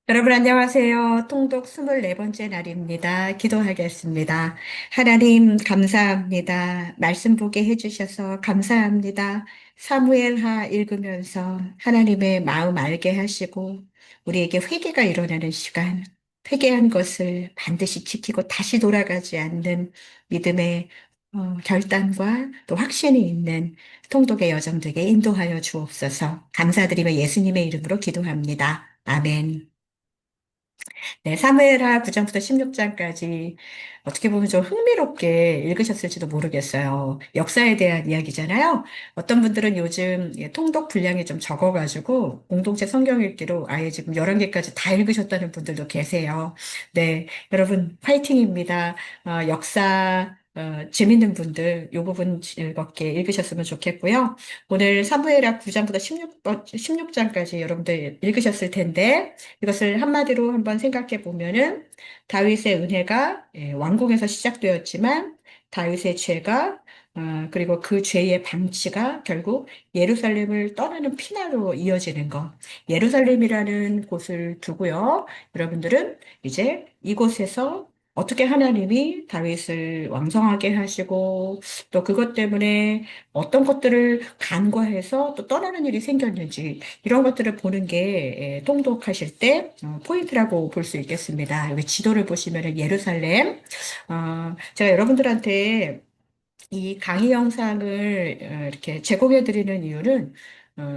여러분 안녕하세요. 통독 24번째 날입니다. 기도하겠습니다. 하나님 감사합니다. 말씀 보게 해주셔서 감사합니다. 사무엘하 읽으면서 하나님의 마음 알게 하시고 우리에게 회개가 일어나는 시간, 회개한 것을 반드시 지키고 다시 돌아가지 않는 믿음의 결단과 또 확신이 있는 통독의 여정들에게 인도하여 주옵소서. 감사드리며 예수님의 이름으로 기도합니다. 아멘. 네, 사무엘하 9장부터 16장까지 어떻게 보면 좀 흥미롭게 읽으셨을지도 모르겠어요. 역사에 대한 이야기잖아요. 어떤 분들은 요즘 통독 분량이 좀 적어가지고 공동체 성경 읽기로 아예 지금 11개까지 다 읽으셨다는 분들도 계세요. 네, 여러분 파이팅입니다. 역사 재밌는 분들 이 부분 즐겁게 읽으셨으면 좋겠고요. 오늘 사무엘하 9장부터 16장까지 여러분들 읽으셨을 텐데 이것을 한마디로 한번 생각해 보면은 다윗의 은혜가 왕궁에서 시작되었지만 다윗의 죄가 그리고 그 죄의 방치가 결국 예루살렘을 떠나는 피난으로 이어지는 것. 예루살렘이라는 곳을 두고요. 여러분들은 이제 이곳에서 어떻게 하나님이 다윗을 왕성하게 하시고 또 그것 때문에 어떤 것들을 간과해서 또 떠나는 일이 생겼는지 이런 것들을 보는 게 통독하실 때 포인트라고 볼 수 있겠습니다. 여기 지도를 보시면은 예루살렘, 제가 여러분들한테 이 강의 영상을 이렇게 제공해 드리는 이유는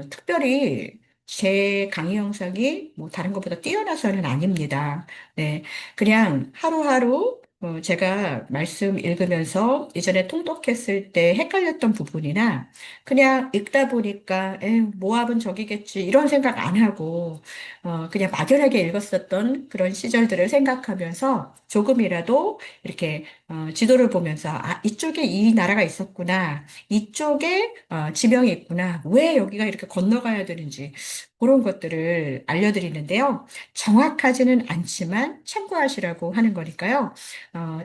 특별히 제 강의 영상이 뭐 다른 것보다 뛰어나서는 아닙니다. 네, 그냥 하루하루 제가 말씀 읽으면서 이전에 통독했을 때 헷갈렸던 부분이나 그냥 읽다 보니까 모압은 저기겠지 이런 생각 안 하고 그냥 막연하게 읽었었던 그런 시절들을 생각하면서 조금이라도 이렇게 지도를 보면서, 이쪽에 이 나라가 있었구나. 이쪽에 지명이 있구나. 왜 여기가 이렇게 건너가야 되는지. 그런 것들을 알려드리는데요. 정확하지는 않지만 참고하시라고 하는 거니까요. 어,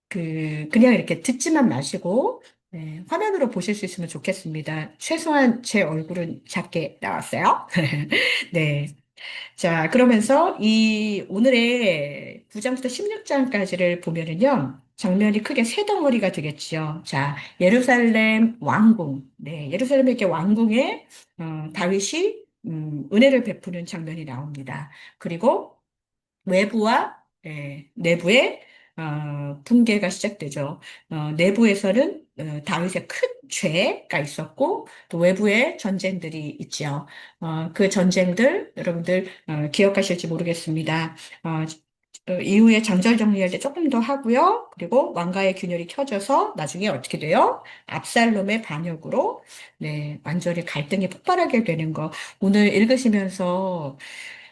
그냥 이렇게 듣지만 마시고, 네, 화면으로 보실 수 있으면 좋겠습니다. 최소한 제 얼굴은 작게 나왔어요. 네. 자, 그러면서 이 오늘의 9장부터 16장까지를 보면은요, 장면이 크게 세 덩어리가 되겠지요. 자, 예루살렘 왕궁. 네, 예루살렘의 이렇게 왕궁에 다윗이 은혜를 베푸는 장면이 나옵니다. 그리고 외부와 내부의 붕괴가 시작되죠. 내부에서는 다윗의 큰 죄가 있었고 또 외부의 전쟁들이 있죠. 그 전쟁들 여러분들 기억하실지 모르겠습니다. 어, 이후에 장절 정리할 때 조금 더 하고요. 그리고 왕가의 균열이 켜져서 나중에 어떻게 돼요? 압살롬의 반역으로 네, 완전히 갈등이 폭발하게 되는 거. 오늘 읽으시면서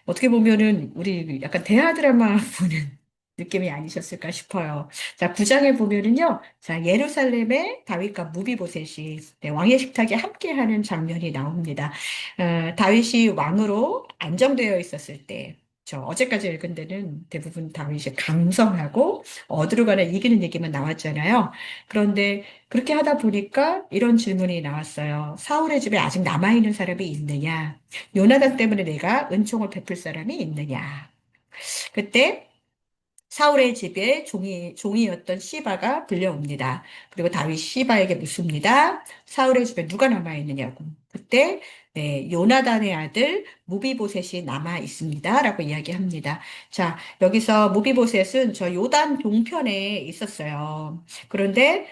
어떻게 보면은 우리 약간 대하 드라마 보는 느낌이 아니셨을까 싶어요. 자, 9장에 보면은요. 자, 예루살렘의 다윗과 무비보셋이 네, 왕의 식탁에 함께하는 장면이 나옵니다. 다윗이 왕으로 안정되어 있었을 때 저 어제까지 읽은 데는 대부분 다윗이 강성하고 어디로 가나 이기는 얘기만 나왔잖아요. 그런데 그렇게 하다 보니까 이런 질문이 나왔어요. 사울의 집에 아직 남아있는 사람이 있느냐? 요나단 때문에 내가 은총을 베풀 사람이 있느냐. 그때 사울의 집에 종이었던 시바가 불려옵니다. 그리고 다윗 시바에게 묻습니다. 사울의 집에 누가 남아있느냐고. 그때 네, 요나단의 아들 무비보셋이 남아 있습니다. 라고 이야기합니다. 자, 여기서 무비보셋은 저 요단 동편에 있었어요. 그런데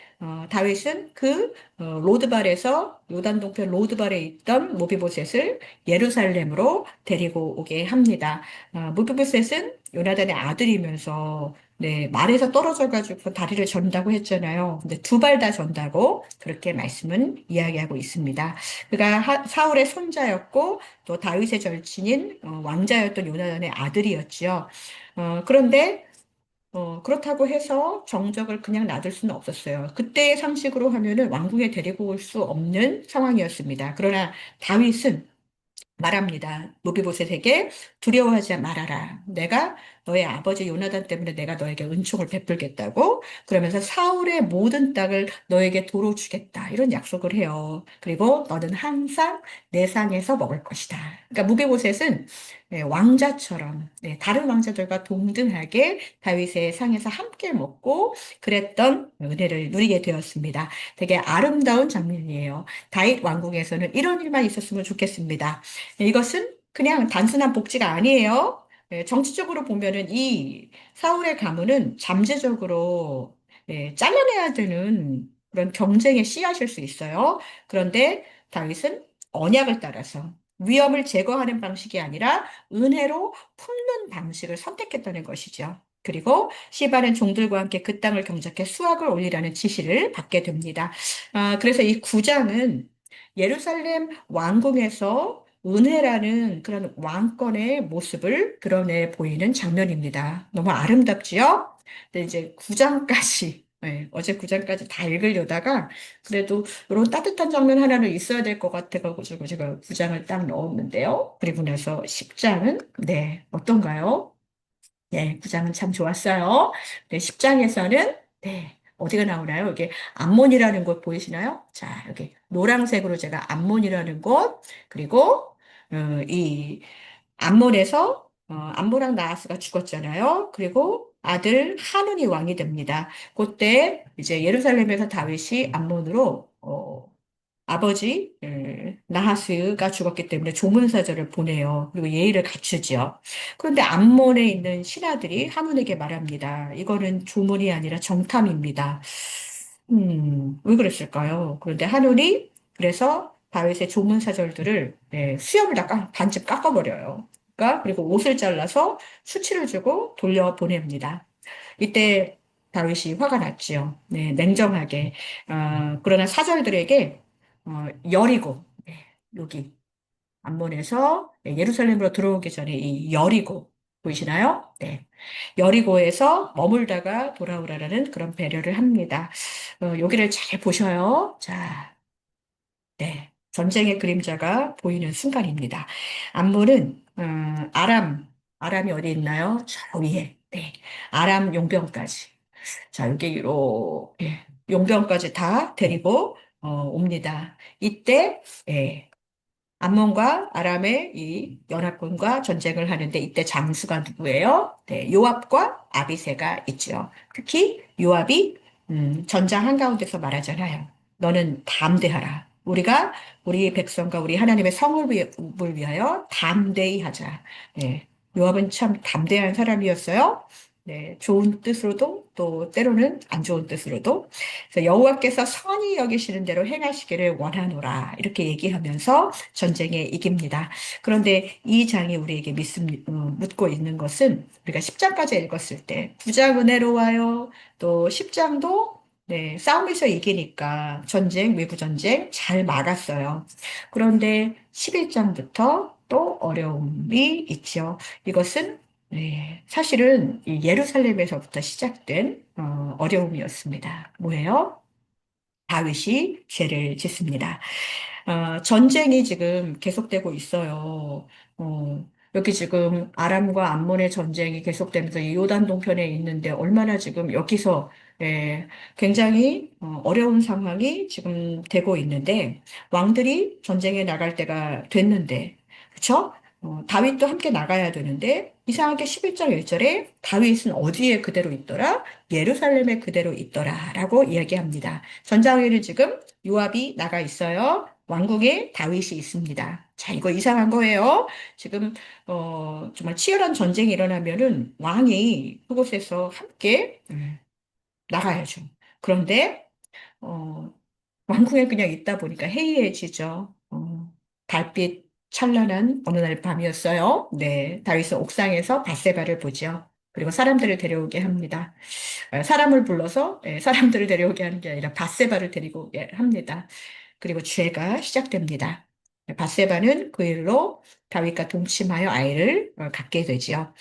다윗은 그 로드발에서 요단 동편 로드발에 있던 무비보셋을 예루살렘으로 데리고 오게 합니다. 무비보셋은 요나단의 아들이면서 네, 말에서 떨어져가지고 다리를 전다고 했잖아요. 근데 두 발 다 전다고 그렇게 말씀은 이야기하고 있습니다. 그가 사울의 손자였고 또 다윗의 절친인 왕자였던 요나단의 아들이었지요. 그런데 그렇다고 해서 정적을 그냥 놔둘 수는 없었어요. 그때의 상식으로 하면은 왕궁에 데리고 올 수 없는 상황이었습니다. 그러나 다윗은 말합니다. 무비보셋에게 두려워하지 말아라. 내가 너의 아버지 요나단 때문에 내가 너에게 은총을 베풀겠다고 그러면서 사울의 모든 땅을 너에게 도로 주겠다. 이런 약속을 해요. 그리고 너는 항상 내 상에서 먹을 것이다. 그러니까 무비보셋은 왕자처럼 다른 왕자들과 동등하게 다윗의 상에서 함께 먹고 그랬던 은혜를 누리게 되었습니다. 되게 아름다운 장면이에요. 다윗 왕국에서는 이런 일만 있었으면 좋겠습니다. 이것은 그냥 단순한 복지가 아니에요. 정치적으로 보면은 이 사울의 가문은 잠재적으로 잘라내야 되는 그런 경쟁의 씨앗일 수 있어요. 그런데 다윗은 언약을 따라서 위험을 제거하는 방식이 아니라 은혜로 품는 방식을 선택했다는 것이죠. 그리고 시바는 종들과 함께 그 땅을 경작해 수확을 올리라는 지시를 받게 됩니다. 그래서 이 구장은 예루살렘 왕궁에서 은혜라는 그런 왕권의 모습을 드러내 보이는 장면입니다. 너무 아름답지요? 근데 이제 9장까지, 어제 9장까지 다 읽으려다가 그래도 이런 따뜻한 장면 하나는 있어야 될 것 같아가지고 제가 9장을 딱 넣었는데요. 그리고 나서 10장은, 어떤가요? 네, 9장은 참 좋았어요. 네, 10장에서는, 어디가 나오나요? 이게 암몬이라는 곳 보이시나요? 자, 여기 노란색으로 제가 암몬이라는 곳, 그리고, 이 암몬에서, 암몬랑 나하스가 죽었잖아요. 그리고 아들 한운이 왕이 됩니다. 그때 이제 예루살렘에서 다윗이 암몬으로, 아버지 나하스가 죽었기 때문에 조문사절을 보내요. 그리고 예의를 갖추지요. 그런데 암몬에 있는 신하들이 하문에게 말합니다. 이거는 조문이 아니라 정탐입니다. 왜 그랬을까요? 그런데 하논이 그래서 다윗의 조문사절들을 수염을 다 반쯤 깎아버려요. 그러니까 그리고 옷을 잘라서 수치를 주고 돌려보냅니다. 이때 다윗이 화가 났지요. 네, 냉정하게. 그러나 사절들에게 여리고, 여기 암몬에서 예루살렘으로 들어오기 전에 이 여리고 보이시나요? 네. 여리고에서 머물다가 돌아오라는 그런 배려를 합니다. 여기를 잘 보셔요. 자, 네. 전쟁의 그림자가 보이는 순간입니다. 암몬은 아람이 어디 있나요? 저 위에. 네. 아람 용병까지. 자, 여기로 용병까지 다 데리고 옵니다. 이때 암몬과 아람의 이 연합군과 전쟁을 하는데 이때 장수가 누구예요? 네, 요압과 아비새가 있죠. 특히 요압이 전장 한가운데서 말하잖아요. 너는 담대하라. 우리가 우리 백성과 우리 하나님의 성을 위하여 담대히 하자. 네, 요압은 참 담대한 사람이었어요. 네, 좋은 뜻으로도 또 때로는 안 좋은 뜻으로도 그래서 여호와께서 선히 여기시는 대로 행하시기를 원하노라 이렇게 얘기하면서 전쟁에 이깁니다. 그런데 이 장이 우리에게 묻고 있는 것은 우리가 10장까지 읽었을 때 9장 은혜로워요. 또 10장도 싸움에서 이기니까 전쟁, 외부 전쟁 잘 막았어요. 그런데 11장부터 또 어려움이 있죠. 이것은 사실은 이 예루살렘에서부터 시작된 어려움이었습니다. 뭐예요? 다윗이 죄를 짓습니다. 전쟁이 지금 계속되고 있어요. 여기 지금 아람과 암몬의 전쟁이 계속되면서 이 요단 동편에 있는데 얼마나 지금 여기서 굉장히 어려운 상황이 지금 되고 있는데 왕들이 전쟁에 나갈 때가 됐는데 그렇죠? 다윗도 함께 나가야 되는데 이상하게 11장 1절에 다윗은 어디에 그대로 있더라? 예루살렘에 그대로 있더라라고 이야기합니다. 전장에는 지금 요압이 나가 있어요. 왕궁에 다윗이 있습니다. 자, 이거 이상한 거예요. 지금 정말 치열한 전쟁이 일어나면은 왕이 그곳에서 함께 나가야죠. 그런데 어, 왕궁에 그냥 있다 보니까 해이해지죠. 달빛 찬란한 어느 날 밤이었어요. 네, 다윗은 옥상에서 밧세바를 보죠. 그리고 사람들을 데려오게 합니다. 사람을 불러서 사람들을 데려오게 하는 게 아니라 밧세바를 데리고 오게 합니다. 그리고 죄가 시작됩니다. 밧세바는 그 일로 다윗과 동침하여 아이를 갖게 되지요.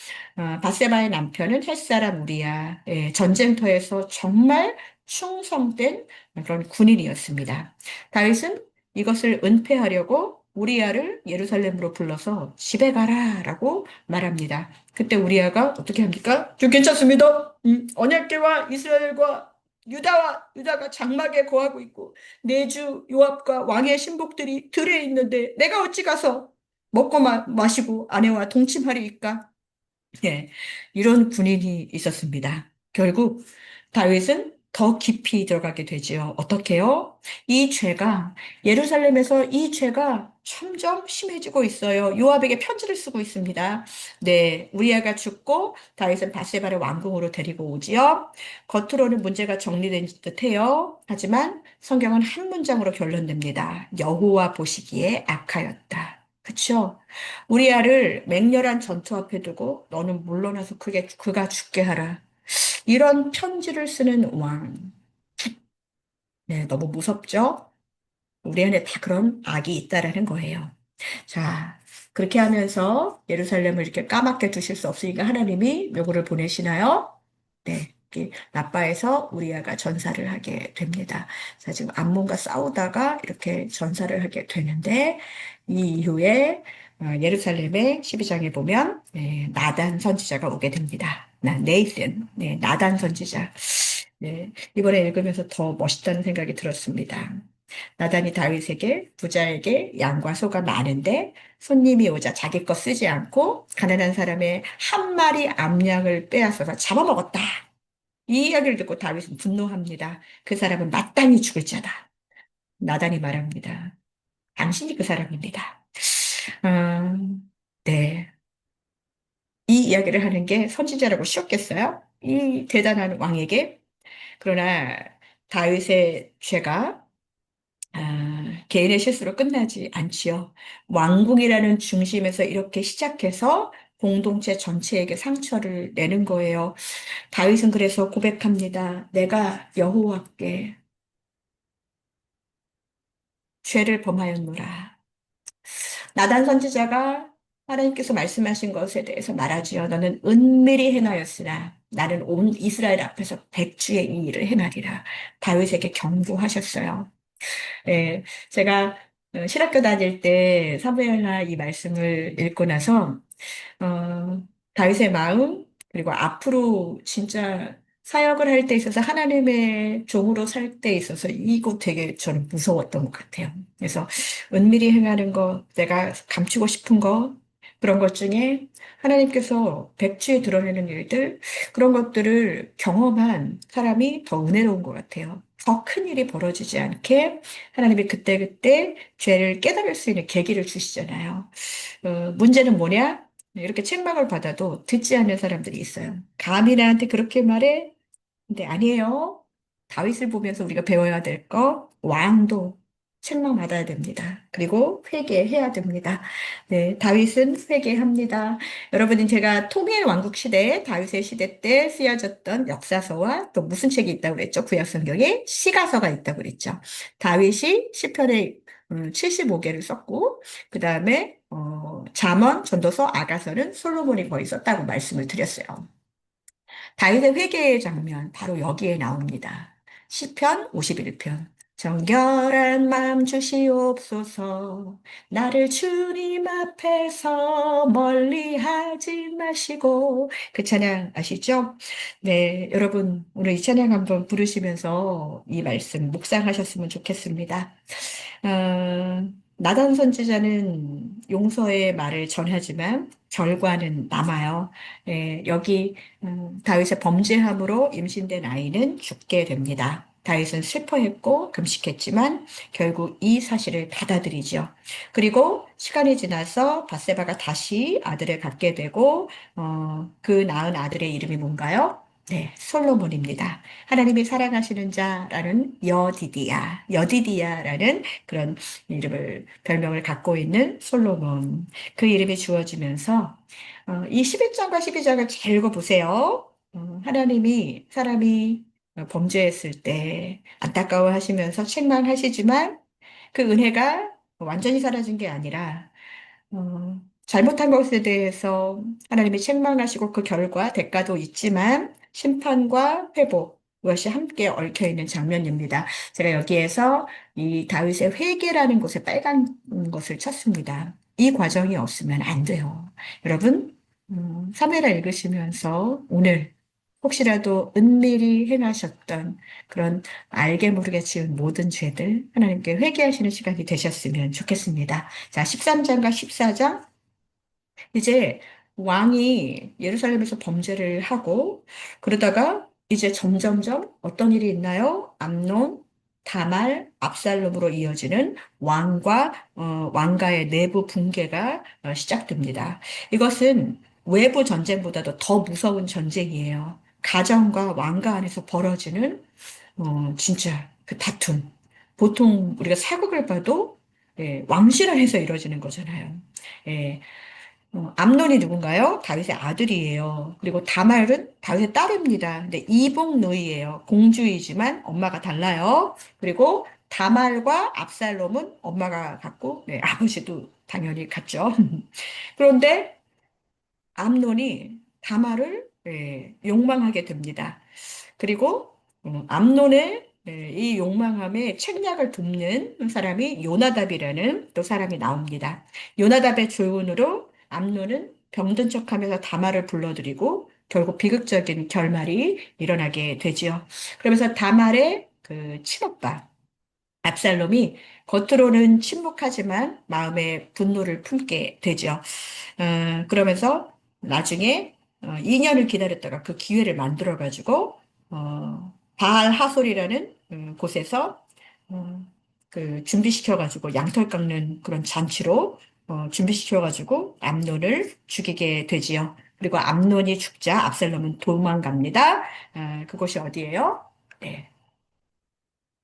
밧세바의 남편은 햇사람 우리야. 전쟁터에서 정말 충성된 그런 군인이었습니다. 다윗은 이것을 은폐하려고 우리야를 예루살렘으로 불러서 집에 가라라고 말합니다. 그때 우리야가 어떻게 합니까? 저 괜찮습니다. 언약궤와 이스라엘과 유다가 장막에 거하고 있고 내주 요압과 왕의 신복들이 들에 있는데 내가 어찌 가서 먹고 마시고 아내와 동침하리이까? 예, 이런 군인이 있었습니다. 결국 다윗은 더 깊이 들어가게 되지요. 어떻게요? 이 죄가 예루살렘에서 이 죄가 점점 심해지고 있어요. 요압에게 편지를 쓰고 있습니다. 네, 우리아가 죽고 다윗은 바세바를 왕궁으로 데리고 오지요. 겉으로는 문제가 정리된 듯해요. 하지만 성경은 한 문장으로 결론냅니다. 여호와 보시기에 악하였다. 그쵸? 우리아를 맹렬한 전투 앞에 두고 너는 물러나서 그가 죽게 하라. 이런 편지를 쓰는 왕. 네, 너무 무섭죠? 우리 안에 다 그런 악이 있다라는 거예요. 자, 그렇게 하면서 예루살렘을 이렇게 까맣게 두실 수 없으니까 하나님이 누구를 보내시나요? 네, 이렇게 라빠에서 우리아가 전사를 하게 됩니다. 자, 지금 암몬과 싸우다가 이렇게 전사를 하게 되는데 이 이후에 예루살렘의 12장에 보면 나단 선지자가 오게 됩니다. 네이슨, 네, 나단 선지자. 네, 이번에 읽으면서 더 멋있다는 생각이 들었습니다. 나단이 다윗에게 부자에게 양과 소가 많은데 손님이 오자 자기 거 쓰지 않고 가난한 사람의 한 마리 암양을 빼앗아서 잡아먹었다. 이 이야기를 듣고 다윗은 분노합니다. 그 사람은 마땅히 죽을 자다. 나단이 말합니다. 당신이 그 사람입니다. 네. 이 이야기를 하는 게 선지자라고 쉬웠겠어요? 이 대단한 왕에게. 그러나 다윗의 죄가 개인의 실수로 끝나지 않지요. 왕궁이라는 중심에서 이렇게 시작해서 공동체 전체에게 상처를 내는 거예요. 다윗은 그래서 고백합니다. 내가 여호와께 죄를 범하였노라. 나단 선지자가 하나님께서 말씀하신 것에 대해서 말하지요. 너는 은밀히 행하였으나 나는 온 이스라엘 앞에서 백주의 이 일을 행하리라. 다윗에게 경고하셨어요. 예, 제가 신학교 다닐 때 사무엘하 이 말씀을 읽고 나서 다윗의 마음, 그리고 앞으로 진짜 사역을 할 때 있어서 하나님의 종으로 살 때 있어서 이거 되게 저는 무서웠던 것 같아요. 그래서 은밀히 행하는 것, 내가 감추고 싶은 것, 그런 것 중에 하나님께서 백주에 드러내는 일들, 그런 것들을 경험한 사람이 더 은혜로운 것 같아요. 더 큰 일이 벌어지지 않게 하나님이 그때그때 죄를 깨달을 수 있는 계기를 주시잖아요. 문제는 뭐냐? 이렇게 책망을 받아도 듣지 않는 사람들이 있어요. 감히 나한테 그렇게 말해? 근데 아니에요. 다윗을 보면서 우리가 배워야 될 거, 왕도 책망받아야 됩니다. 그리고 회개해야 됩니다. 네, 다윗은 회개합니다. 여러분은 제가 통일 왕국 시대에 다윗의 시대 때 쓰여졌던 역사서와 또 무슨 책이 있다고 그랬죠? 구약 성경에 시가서가 있다고 그랬죠. 다윗이 시편의 75개를 썼고, 그 다음에 잠언, 전도서, 아가서는 솔로몬이 거의 썼다고 말씀을 드렸어요. 다윗의 회개의 장면 바로 여기에 나옵니다. 시편 51편. 정결한 마음 주시옵소서. 나를 주님 앞에서 멀리하지 마시고. 그 찬양 아시죠? 네, 여러분 오늘 이 찬양 한번 부르시면서 이 말씀 묵상하셨으면 좋겠습니다. 나단 선지자는 용서의 말을 전하지만 결과는 남아요. 여기 다윗의 범죄함으로 임신된 아이는 죽게 됩니다. 다윗은 슬퍼했고 금식했지만 결국 이 사실을 받아들이죠. 그리고 시간이 지나서 바세바가 다시 아들을 갖게 되고 그 낳은 아들의 이름이 뭔가요? 네, 솔로몬입니다. 하나님이 사랑하시는 자라는 여디디야라는 그런 이름을, 별명을 갖고 있는 솔로몬. 그 이름이 주어지면서, 이 11장과 12장을 잘 읽어보세요. 하나님이 사람이 범죄했을 때 안타까워 하시면서 책망하시지만 그 은혜가 완전히 사라진 게 아니라 잘못한 것에 대해서 하나님이 책망하시고 그 결과 대가도 있지만 심판과 회복, 것이 함께 얽혀 있는 장면입니다. 제가 여기에서 이 다윗의 회개라는 곳에 빨간 것을 쳤습니다. 이 과정이 없으면 안 돼요. 여러분, 사무엘하 읽으시면서 오늘 혹시라도 은밀히 행하셨던 그런 알게 모르게 지은 모든 죄들 하나님께 회개하시는 시간이 되셨으면 좋겠습니다. 자, 13장과 14장 이제 왕이 예루살렘에서 범죄를 하고 그러다가 이제 점점점 어떤 일이 있나요? 암논, 다말, 압살롬으로 이어지는 왕가의 내부 붕괴가 시작됩니다. 이것은 외부 전쟁보다도 더 무서운 전쟁이에요. 가정과 왕가 안에서 벌어지는 진짜 그 다툼. 보통 우리가 사극을 봐도 왕실안에서 이루어지는 거잖아요. 예, 암논이 누군가요? 다윗의 아들이에요. 그리고 다말은 다윗의 딸입니다. 근데 이복 누이예요. 공주이지만 엄마가 달라요. 그리고 다말과 압살롬은 엄마가 같고, 네, 아버지도 당연히 같죠. 그런데 암논이 다말을 욕망하게 됩니다. 그리고 암논의 이 욕망함에 책략을 돕는 사람이 요나답이라는 또 사람이 나옵니다. 요나답의 조언으로 암논은 병든 척하면서 다말을 불러들이고 결국 비극적인 결말이 일어나게 되지요. 그러면서 다말의 그 친오빠 압살롬이 겉으로는 침묵하지만 마음에 분노를 품게 되죠. 그러면서 나중에 2년을 기다렸다가 그 기회를 만들어가지고 바알 하솔이라는 곳에서 그 준비시켜가지고 양털 깎는 그런 잔치로 준비시켜가지고 암논을 죽이게 되지요. 그리고 암논이 죽자 압살롬은 도망갑니다. 그곳이 어디예요? 네,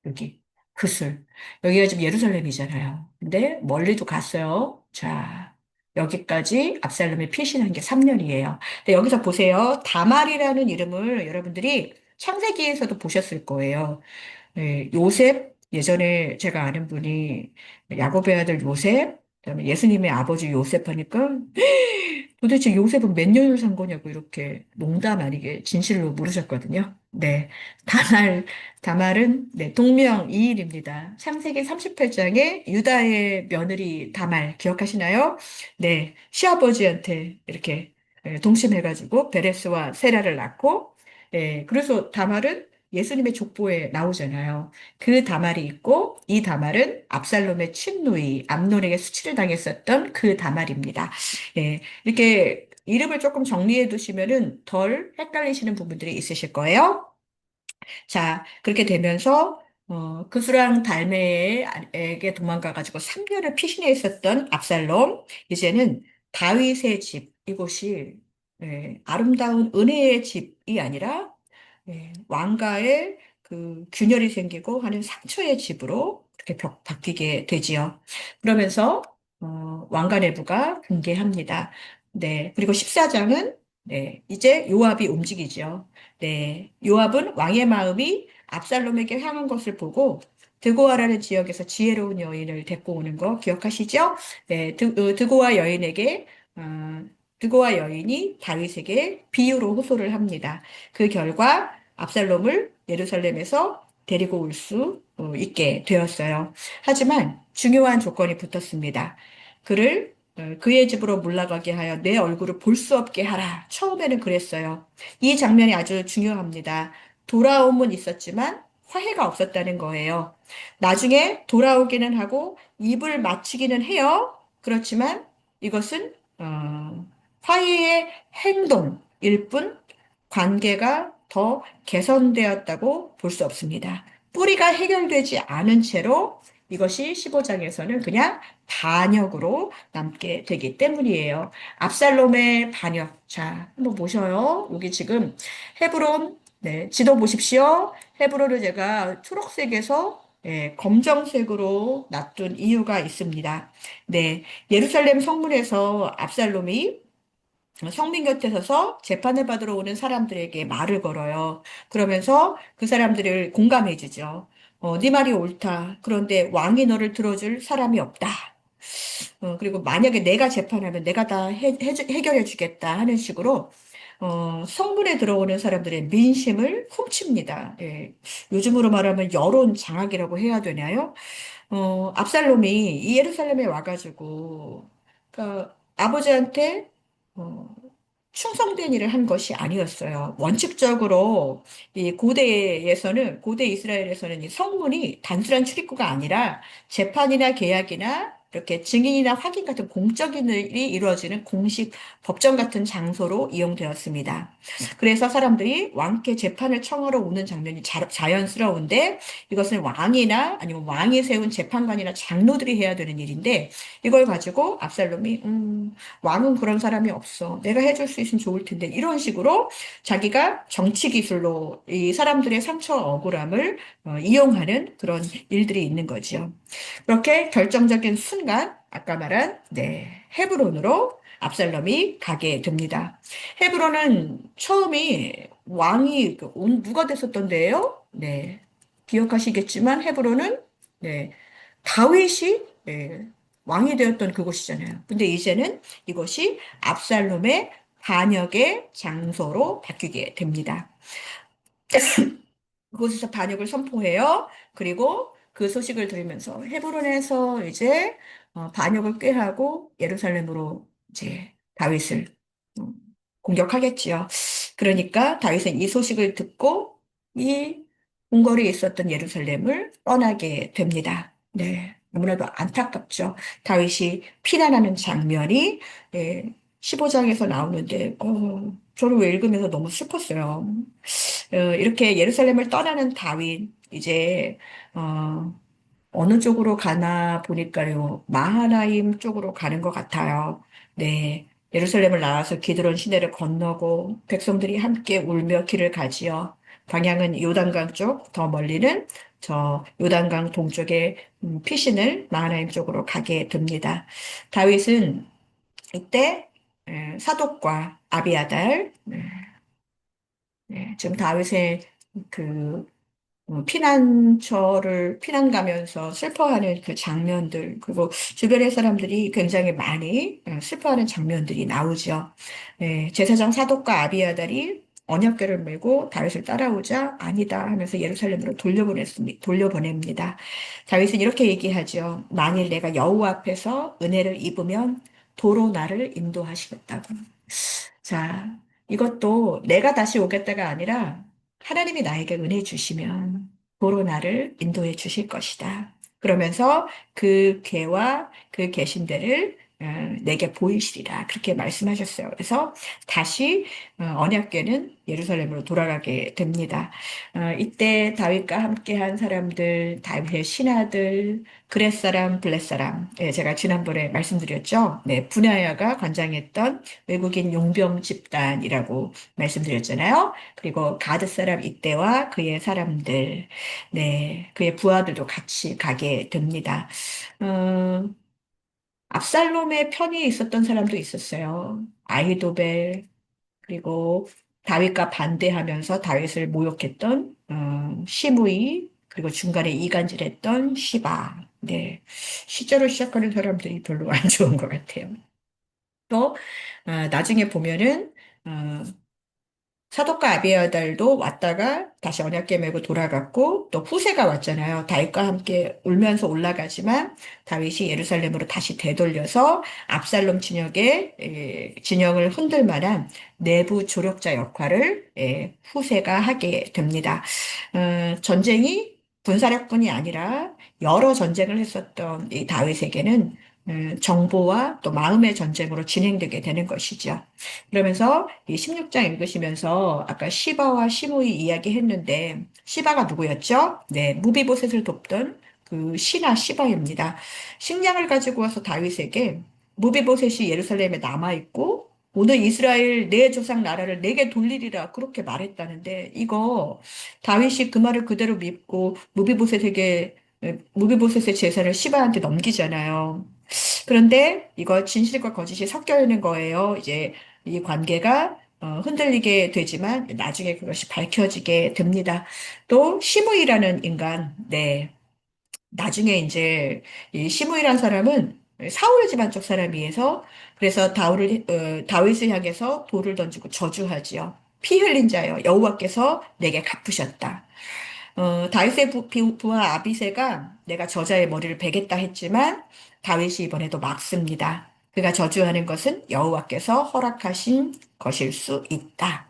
여기 그슬. 여기가 지금 예루살렘이잖아요. 근데 멀리도 갔어요. 자, 여기까지 압살롬이 피신한 게 3년이에요. 근데 여기서 보세요. 다말이라는 이름을 여러분들이 창세기에서도 보셨을 거예요. 네, 요셉, 예전에 제가 아는 분이 야곱의 아들 요셉, 그다음에 예수님의 아버지 요셉 하니까 도대체 요셉은 몇 년을 산 거냐고 이렇게 농담 아니게 진실로 물으셨거든요. 네. 다말은 네, 동명이인입니다. 창세기 38장에 유다의 며느리 다말 기억하시나요? 네. 시아버지한테 이렇게 동심해가지고 베레스와 세라를 낳고 그래서 다말은 예수님의 족보에 나오잖아요. 그 다말이 있고 이 다말은 압살롬의 친누이 암논에게 수치를 당했었던 그 다말입니다. 이렇게 이름을 조금 정리해 두시면은 덜 헷갈리시는 부분들이 있으실 거예요. 자, 그렇게 되면서 그수랑 달메에게 도망가가지고 3년을 피신해 있었던 압살롬, 이제는 다윗의 집, 이곳이 아름다운 은혜의 집이 아니라 왕가의 그 균열이 생기고 하는 상처의 집으로 그렇게 바뀌게 되지요. 그러면서 왕가 내부가 붕괴합니다. 네, 그리고 14장은 네, 이제 요압이 움직이죠. 네, 요압은 왕의 마음이 압살롬에게 향한 것을 보고 드고아라는 지역에서 지혜로운 여인을 데리고 오는 거 기억하시죠? 네, 드고아 여인에게 드고아 여인이 다윗에게 비유로 호소를 합니다. 그 결과 압살롬을 예루살렘에서 데리고 올 수 있게 되었어요. 하지만 중요한 조건이 붙었습니다. 그의 집으로 물러가게 하여 내 얼굴을 볼 수 없게 하라. 처음에는 그랬어요. 이 장면이 아주 중요합니다. 돌아옴은 있었지만 화해가 없었다는 거예요. 나중에 돌아오기는 하고 입을 맞추기는 해요. 그렇지만 이것은 화해의 행동일 뿐 관계가 더 개선되었다고 볼 수 없습니다. 뿌리가 해결되지 않은 채로 이것이 15장에서는 그냥 반역으로 남게 되기 때문이에요. 압살롬의 반역. 자, 한번 보셔요. 여기 지금 헤브론, 네, 지도 보십시오. 헤브론을 제가 초록색에서 검정색으로 놔둔 이유가 있습니다. 네, 예루살렘 성문에서 압살롬이 성민 곁에 서서 재판을 받으러 오는 사람들에게 말을 걸어요. 그러면서 그 사람들을 공감해 주죠. 네 말이 옳다. 그런데 왕이 너를 들어줄 사람이 없다. 그리고 만약에 내가 재판하면 내가 다 해결해 주겠다 하는 식으로 성문에 들어오는 사람들의 민심을 훔칩니다. 예. 요즘으로 말하면 여론 장악이라고 해야 되나요? 압살롬이 이 예루살렘에 와가지고, 그러니까 아버지한테, 어, 충성된 일을 한 것이 아니었어요. 원칙적으로 이 고대 이스라엘에서는 이 성문이 단순한 출입구가 아니라 재판이나 계약이나 이렇게 증인이나 확인 같은 공적인 일이 이루어지는 공식 법정 같은 장소로 이용되었습니다. 그래서 사람들이 왕께 재판을 청하러 오는 장면이 자연스러운데 이것은 왕이나 아니면 왕이 세운 재판관이나 장로들이 해야 되는 일인데 이걸 가지고 압살롬이 왕은 그런 사람이 없어. 내가 해줄 수 있으면 좋을 텐데. 이런 식으로 자기가 정치 기술로 이 사람들의 상처 억울함을 이용하는 그런 일들이 있는 거죠. 그렇게 결정적인 순간, 아까 말한, 네, 헤브론으로 압살롬이 가게 됩니다. 헤브론은 처음이 왕이 누가 됐었던 데예요? 네. 기억하시겠지만 헤브론은 네, 다윗이 네, 왕이 되었던 그곳이잖아요. 근데 이제는 이것이 압살롬의 반역의 장소로 바뀌게 됩니다. 그곳에서 반역을 선포해요. 그리고 그 소식을 들으면서 헤브론에서 이제 반역을 꾀하고 예루살렘으로 이제 다윗을 음, 공격하겠지요. 그러니까 다윗은 이 소식을 듣고 이 궁궐에 있었던 예루살렘을 떠나게 됩니다. 네, 너무나도 안타깝죠. 다윗이 피난하는 장면이 15장에서 나오는데 저는 왜 읽으면서 너무 슬펐어요. 이렇게 예루살렘을 떠나는 다윗, 이제, 어느 쪽으로 가나 보니까요, 마하나임 쪽으로 가는 것 같아요. 네. 예루살렘을 나와서 기드론 시내를 건너고 백성들이 함께 울며 길을 가지요. 방향은 요단강 쪽, 더 멀리는 저 요단강 동쪽의 피신을 마하나임 쪽으로 가게 됩니다. 다윗은 이때 사독과 아비아달, 지금 다윗의 그 피난 가면서 슬퍼하는 그 장면들, 그리고 주변의 사람들이 굉장히 많이 슬퍼하는 장면들이 나오죠. 제사장 사독과 아비아달이 언약궤를 메고 다윗을 따라오자 아니다 하면서 예루살렘으로 돌려보냅니다. 다윗은 이렇게 얘기하죠. 만일 내가 여호와 앞에서 은혜를 입으면 도로 나를 인도하시겠다고. 자, 이것도 내가 다시 오겠다가 아니라 하나님이 나에게 은혜 주시면 도로 나를 인도해 주실 것이다. 그러면서 그 궤와 그 계신대를 내게 보이시리라. 그렇게 말씀하셨어요. 그래서 다시 언약궤는 예루살렘으로 돌아가게 됩니다. 이때 다윗과 함께한 사람들, 다윗의 신하들, 그렛 사람, 블렛 사람, 제가 지난번에 말씀드렸죠. 네, 분하야가 관장했던 외국인 용병 집단이라고 말씀드렸잖아요. 그리고 가드 사람 이때와 그의 사람들, 네, 그의 부하들도 같이 가게 됩니다. 어, 압살롬의 편이 있었던 사람도 있었어요. 아히도벨, 그리고 다윗과 반대하면서 다윗을 모욕했던 시므이, 그리고 중간에 이간질했던 시바. 네, 시자로 시작하는 사람들이 별로 안 좋은 것 같아요. 또 나중에 보면은 어, 사독과 아비아달도 왔다가 다시 언약궤 메고 돌아갔고 또 후세가 왔잖아요. 다윗과 함께 울면서 올라가지만 다윗이 예루살렘으로 다시 되돌려서 압살롬 진영을 흔들 만한 내부 조력자 역할을 후세가 하게 됩니다. 전쟁이 군사력뿐이 아니라 여러 전쟁을 했었던 이 다윗에게는 정보와 또 마음의 전쟁으로 진행되게 되는 것이죠. 그러면서 이 16장 읽으시면서 아까 시바와 시므이 이야기했는데 시바가 누구였죠? 네, 무비보셋을 돕던 그 신하 시바입니다. 식량을 가지고 와서 다윗에게 무비보셋이 예루살렘에 남아 있고 오늘 이스라엘 내 조상 나라를 내게 돌리리라 그렇게 말했다는데 이거 다윗이 그 말을 그대로 믿고 무비보셋의 재산을 시바한테 넘기잖아요. 그런데 이거 진실과 거짓이 섞여 있는 거예요. 이제 이 관계가 흔들리게 되지만 나중에 그것이 밝혀지게 됩니다. 또 시므이라는 인간, 네. 나중에 이제 이 시므이란 사람은 사울의 집안 쪽 사람이어서 그래서 다윗을 향해서 돌을 던지고 저주하지요. 피 흘린 자여 여호와께서 내게 갚으셨다. 다윗의 부하 아비새가 내가 저자의 머리를 베겠다 했지만 다윗이 이번에도 막습니다. 그가 저주하는 것은 여호와께서 허락하신 것일 수 있다.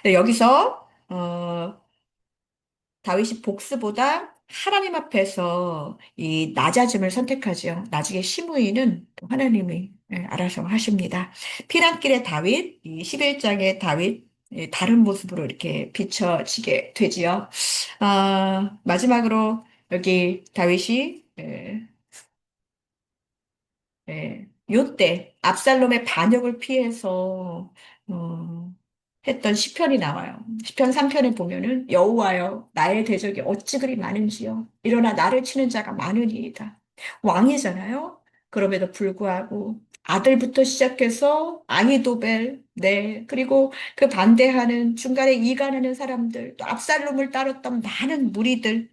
여기서 다윗이 복수보다 하나님 앞에서 이 낮아짐을 선택하죠. 나중에 시므이는 또 하나님이 알아서 하십니다. 피난길의 다윗, 이 11장의 다윗, 다른 모습으로 이렇게 비춰지게 되지요. 마지막으로 여기 다윗이 요때 압살롬의 반역을 피해서 어, 했던 시편이 나와요. 시편 3편에 보면은 여호와여 나의 대적이 어찌 그리 많은지요. 일어나 나를 치는 자가 많으니이다. 왕이잖아요. 그럼에도 불구하고 아들부터 시작해서 아히도벨, 네, 그리고 그 반대하는 중간에 이간하는 사람들, 또 압살롬을 따랐던 많은 무리들,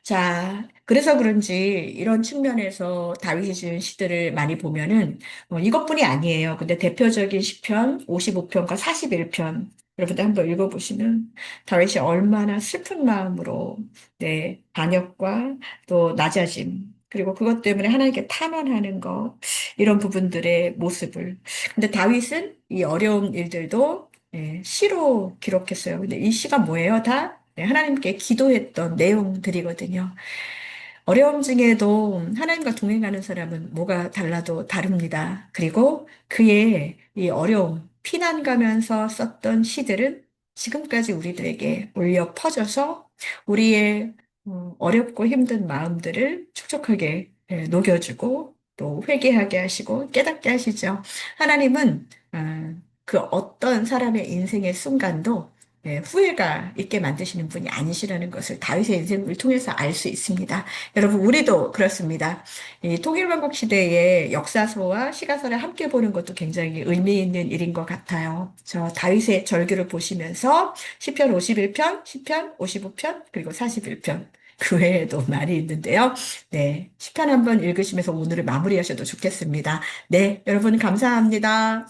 자, 그래서 그런지 이런 측면에서 다윗이 지은 시들을 많이 보면은 이것뿐이 아니에요. 근데 대표적인 시편 55편과 41편 여러분들 한번 읽어보시면 다윗이 얼마나 슬픈 마음으로 네, 반역과 또 낮아짐 그리고 그것 때문에 하나님께 탄원하는 거 이런 부분들의 모습을 근데 다윗은 이 어려운 일들도 시로 기록했어요. 근데 이 시가 뭐예요? 다 하나님께 기도했던 내용들이거든요. 어려움 중에도 하나님과 동행하는 사람은 뭐가 달라도 다릅니다. 그리고 그의 이 어려움, 피난 가면서 썼던 시들은 지금까지 우리들에게 울려 퍼져서 우리의 어렵고 힘든 마음들을 촉촉하게 녹여주고 또 회개하게 하시고 깨닫게 하시죠. 하나님은 그 어떤 사람의 인생의 순간도 후회가 있게 만드시는 분이 아니시라는 것을 다윗의 인생을 통해서 알 수 있습니다. 여러분, 우리도 그렇습니다. 이 통일왕국 시대의 역사서와 시가서를 함께 보는 것도 굉장히 의미 있는 일인 것 같아요. 저 다윗의 절규를 보시면서 시편 51편, 시편 55편, 그리고 41편. 그 외에도 많이 있는데요. 네. 시편 한번 읽으시면서 오늘을 마무리하셔도 좋겠습니다. 네. 여러분, 감사합니다.